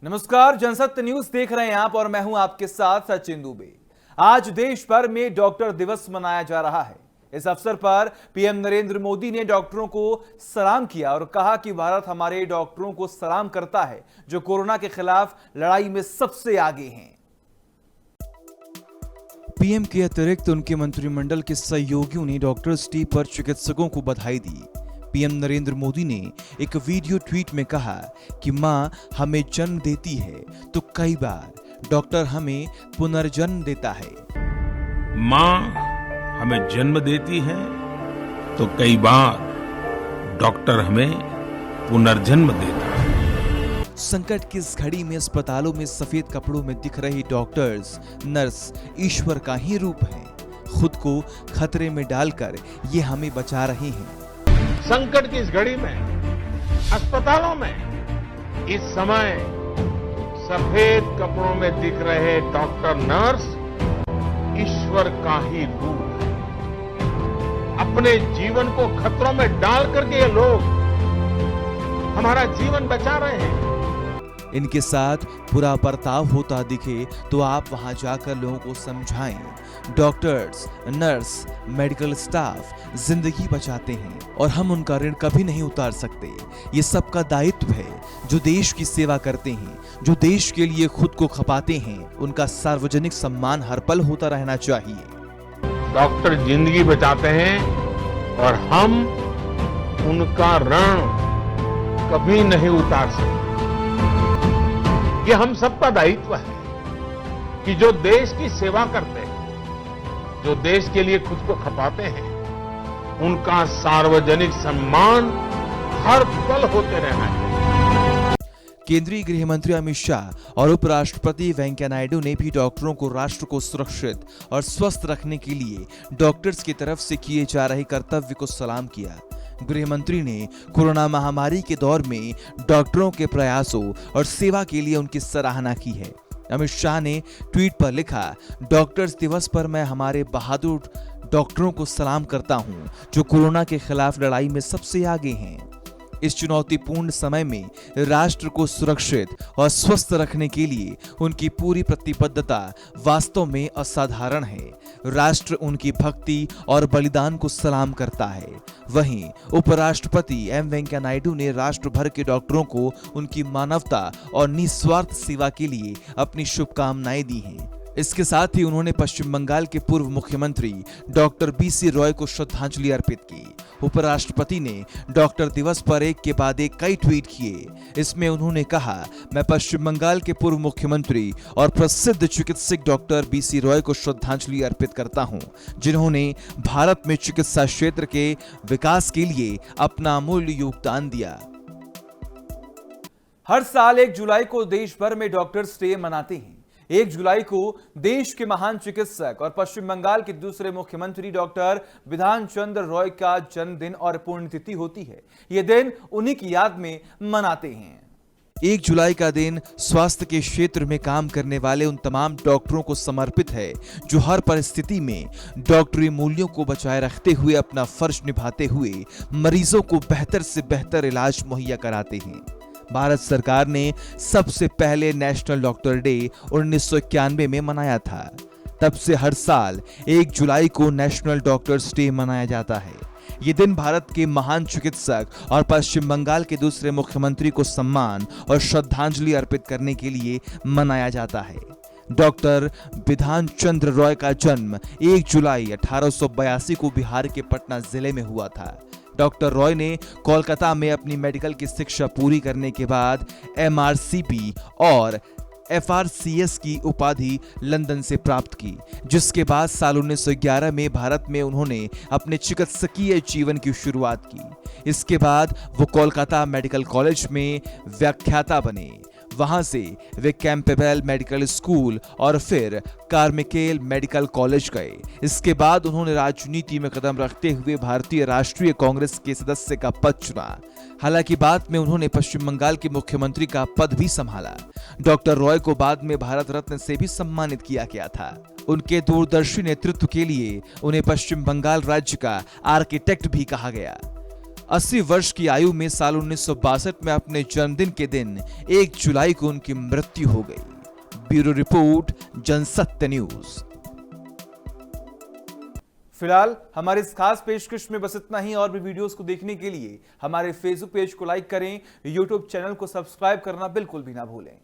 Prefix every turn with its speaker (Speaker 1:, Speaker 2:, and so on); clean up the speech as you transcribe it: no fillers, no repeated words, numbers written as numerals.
Speaker 1: नमस्कार, जनसत्य न्यूज देख रहे हैं आप और मैं हूं आपके साथ सचिन दुबे। आज देश भर में डॉक्टर दिवस मनाया जा रहा है। इस अवसर पर पीएम नरेंद्र मोदी ने डॉक्टरों को सलाम किया और कहा कि भारत हमारे डॉक्टरों को सलाम करता है जो कोरोना के खिलाफ लड़ाई में सबसे आगे हैं। पीएम के अतिरिक्त उनके मंत्रिमंडल के सहयोगियों ने डॉक्टर्स डे पर चिकित्सकों को बधाई दी। पीएम नरेंद्र मोदी ने एक वीडियो ट्वीट में कहा कि मां हमें जन्म देती है तो कई बार डॉक्टर हमें पुनर्जन्म देता है।
Speaker 2: मां हमें जन्म देती है तो कई बार डॉक्टर हमें पुनर्जन्म देता है।
Speaker 1: संकट की इस घड़ी में अस्पतालों में सफेद कपड़ों में दिख रहे डॉक्टर्स, नर्स ईश्वर का ही रूप हैं। खुद को खतरे में डालकर ये हमें बचा रहे हैं।
Speaker 2: संकट की इस घड़ी में अस्पतालों में इस समय सफेद कपड़ों में दिख रहे डॉक्टर, नर्स ईश्वर का ही रूप है। अपने जीवन को खतरों में डाल करके ये लोग हमारा जीवन बचा रहे हैं।
Speaker 1: इनके साथ बुरा बर्ताव होता दिखे तो आप वहां जाकर लोगों को समझाएं। डॉक्टर्स, नर्स, मेडिकल स्टाफ जिंदगी बचाते हैं और हम उनका ऋण कभी नहीं उतार सकते। ये सबका दायित्व है जो देश की सेवा करते हैं, जो देश के लिए खुद को खपाते हैं। उनका सार्वजनिक सम्मान हर पल होता रहना चाहिए।
Speaker 2: डॉक्टर जिंदगी बचाते हैं और हम उनका ऋण कभी नहीं उतार सकते। ये हम सबका दायित्व है कि जो देश की सेवा करते हैं, जो देश के लिए खुद को खपाते हैं, उनका सार्वजनिक सम्मान हर पल होते रहना चाहिए।
Speaker 1: केंद्रीय गृह मंत्री अमित शाह और उपराष्ट्रपति वेंकैया नायडू ने भी डॉक्टरों को राष्ट्र को सुरक्षित और स्वस्थ रखने के लिए डॉक्टर्स की तरफ से किए जा रहे कर्तव्य को सलाम किया। गृह मंत्री ने कोरोना महामारी के दौर में डॉक्टरों के प्रयासों और सेवा के लिए उनकी सराहना की है। अमित शाह ने ट्वीट पर लिखा, डॉक्टर्स दिवस पर मैं हमारे बहादुर डॉक्टरों को सलाम करता हूं जो कोरोना के खिलाफ लड़ाई में सबसे आगे हैं। इस चुनौतीपूर्ण समय में राष्ट्र को सुरक्षित और स्वस्थ रखने के लिए उनकी पूरी प्रतिबद्धता वास्तव में असाधारण है। राष्ट्र उनकी भक्ति और बलिदान को सलाम करता है। वहीं उपराष्ट्रपति एम वेंकैया नायडू ने राष्ट्र भर के डॉक्टरों को उनकी मानवता और निस्वार्थ सेवा के लिए अपनी शुभकामनाएं दी हैं। इसके साथ ही उन्होंने पश्चिम बंगाल के पूर्व मुख्यमंत्री डॉक्टर बीसी रॉय को श्रद्धांजलि अर्पित की। उपराष्ट्रपति ने डॉक्टर दिवस पर एक के बाद एक कई ट्वीट किए। इसमें उन्होंने कहा, मैं पश्चिम बंगाल के पूर्व मुख्यमंत्री और प्रसिद्ध चिकित्सक डॉक्टर बीसी रॉय को श्रद्धांजलि अर्पित करता हूं, जिन्होंने भारत में चिकित्सा क्षेत्र के विकास के लिए अपना अमूल्य योगदान दिया। हर साल 1 जुलाई को देश भर में डॉक्टर्स डे मनाते हैं। 1 जुलाई को देश के महान चिकित्सक और पश्चिम बंगाल के दूसरे मुख्यमंत्री डॉक्टर बिधान चंद्र रॉय का जन्मदिन और पुण्यतिथि होती है। यह दिन उन्हीं की याद में मनाते हैं। 1 जुलाई का दिन स्वास्थ्य के क्षेत्र में काम करने वाले उन तमाम डॉक्टरों को समर्पित है जो हर परिस्थिति में डॉक्टरी मूल्यों को बचाए रखते हुए अपना फर्ज निभाते हुए मरीजों को बेहतर से बेहतर इलाज मुहैया कराते हैं। भारत सरकार ने सबसे पहले नेशनल डॉक्टर डे 1991 में मनाया था। तब से हर साल 1 जुलाई को नेशनल डॉक्टर्स डे मनाया जाता है। ये दिन भारत के महान चिकित्सक और पश्चिम बंगाल के दूसरे मुख्यमंत्री को सम्मान और श्रद्धांजलि अर्पित करने के लिए मनाया जाता है। डॉक्टर बिधान चंद्र रॉय का जन्म 1 जुलाई 1882 को बिहार के पटना जिले में हुआ था। डॉक्टर रॉय ने कोलकाता में अपनी मेडिकल की शिक्षा पूरी करने के बाद MRCP और FRCS की उपाधि लंदन से प्राप्त की, जिसके बाद साल 1911 में भारत में उन्होंने अपने चिकित्सकीय जीवन की शुरुआत की। इसके बाद वो कोलकाता मेडिकल कॉलेज में व्याख्याता बने। वहां से वे कैंपबेल मेडिकल स्कूल और फिर कार्मिकेल मेडिकल कॉलेज गए। इसके बाद उन्होंने राजनीति में कदम रखते हुए भारतीय राष्ट्रीय कांग्रेस के सदस्य का पद चुना। हालांकि बाद में उन्होंने पश्चिम बंगाल के मुख्यमंत्री का पद भी संभाला। डॉक्टर रॉय को बाद में भारत रत्न से भी सम्मानित किया गया था। उनके दूरदर्शी नेतृत्व के लिए उन्हें पश्चिम बंगाल राज्य का आर्किटेक्ट भी कहा गया। 80 वर्ष की आयु में साल 1962 में अपने जन्मदिन के दिन 1 जुलाई को उनकी मृत्यु हो गई। Bureau report, Jansatya news. फिलहाल हमारे इस खास पेशकश में बस इतना ही। और भी वीडियोस को देखने के लिए हमारे फेसबुक पेज को लाइक करें, यूट्यूब चैनल को सब्सक्राइब करना बिल्कुल भी ना भूलें।